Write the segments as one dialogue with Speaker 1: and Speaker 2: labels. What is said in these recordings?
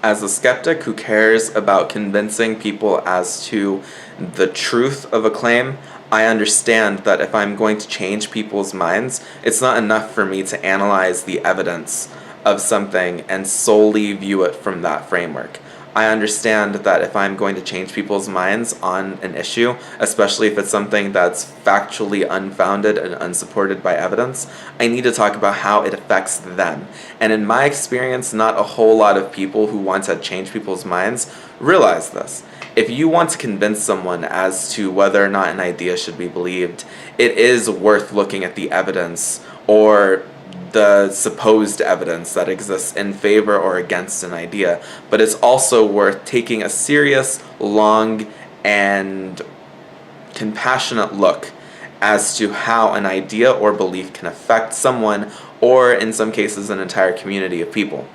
Speaker 1: As a skeptic who cares about convincing people as to the truth of a claim, I understand that if I'm going to change people's minds, it's not enough for me to analyze the evidence of something and solely view it from that framework. I understand that if I'm going to change people's minds on an issue, especially if it's something that's factually unfounded and unsupported by evidence, I need to talk about how it affects them. And in my experience, not a whole lot of people who want to change people's minds realize this. If you want to convince someone as to whether or not an idea should be believed, it is worth looking at the evidence or the supposed evidence that exists in favor or against an idea, but it's also worth taking a serious, long, and compassionate look as to how an idea or belief can affect someone, or in some cases an entire community of people.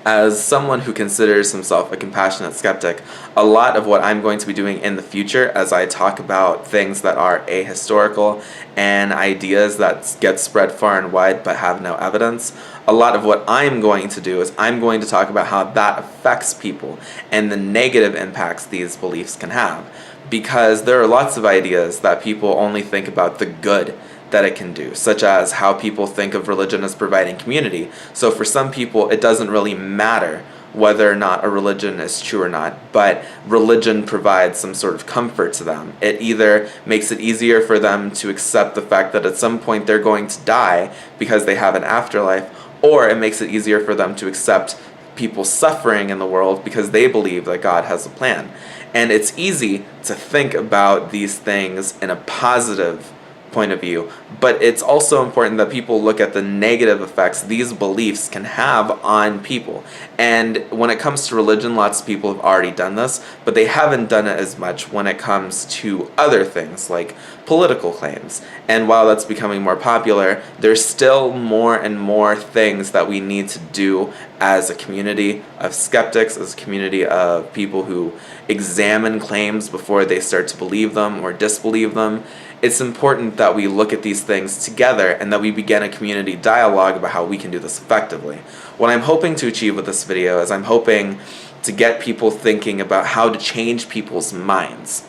Speaker 1: As someone who considers himself a compassionate skeptic, a lot of what I'm going to be doing in the future as I talk about things that are ahistorical and ideas that get spread far and wide but have no evidence, a lot of what I'm going to do is I'm going to talk about how that affects people and the negative impacts these beliefs can have. Because there are lots of ideas that people only think about the good that it can do, such as how people think of religion as providing community. So for some people, it doesn't really matter whether or not a religion is true or not, but religion provides some sort of comfort to them. It either makes it easier for them to accept the fact that at some point they're going to die because they have an afterlife, or it makes it easier for them to accept people suffering in the world because they believe that God has a plan. And it's easy to think about these things in a positive point of view, but it's also important that people look at the negative effects these beliefs can have on people. And when it comes to religion, lots of people have already done this, but they haven't done it as much when it comes to other things like political claims. And while that's becoming more popular, there's still more and more things that we need to do as a community of skeptics, as a community of people who examine claims before they start to believe them or disbelieve them. It's important that we look at these things together and that we begin a community dialogue about how we can do this effectively. What I'm hoping to achieve with this video is I'm hoping to get people thinking about how to change people's minds.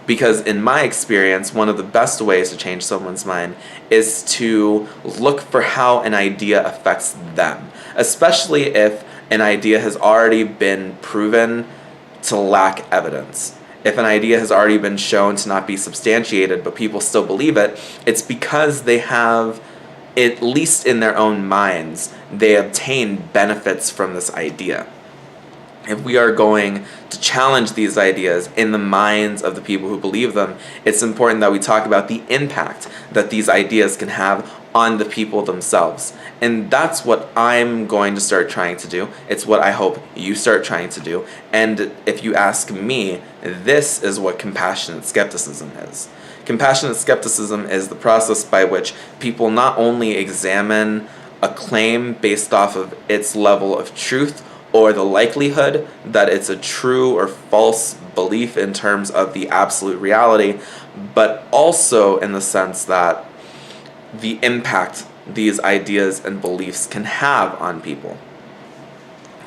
Speaker 1: Because in my experience, one of the best ways to change someone's mind is to look for how an idea affects them, especially if an idea has already been proven to lack evidence. If an idea has already been shown to not be substantiated, but people still believe it, it's because they have, at least in their own minds, they obtain benefits from this idea. If we are going to challenge these ideas in the minds of the people who believe them, it's important that we talk about the impact that these ideas can have on the people themselves. And that's what I'm going to start trying to do. It's what I hope you start trying to do. And if you ask me, this is what compassionate skepticism is. Compassionate skepticism is the process by which people not only examine a claim based off of its level of truth or the likelihood that it's a true or false belief in terms of the absolute reality, but also in the sense that the impact these ideas and beliefs can have on people.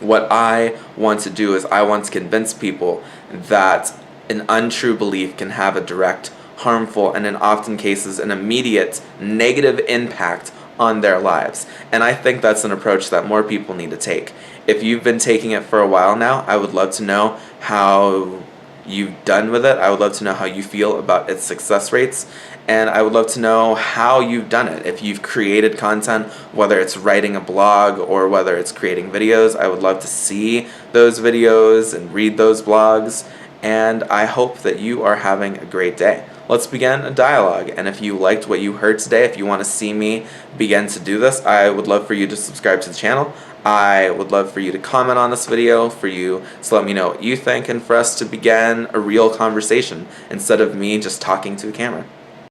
Speaker 1: What I want to do is I want to convince people that an untrue belief can have a direct, harmful, and in often cases an immediate negative impact on their lives. And I think that's an approach that more people need to take. If you've been taking it for a while now, I would love to know how you've done with it. I would love to know how you feel about its success rates. And I would love to know how you've done it. If you've created content, whether it's writing a blog or whether it's creating videos, I would love to see those videos and read those blogs. And I hope that you are having a great day. Let's begin a dialogue. And if you liked what you heard today, if you want to see me begin to do this, I would love for you to subscribe to the channel. I would love for you to comment on this video, for you to let me know what you think, and for us to begin a real conversation instead of me just talking to the camera.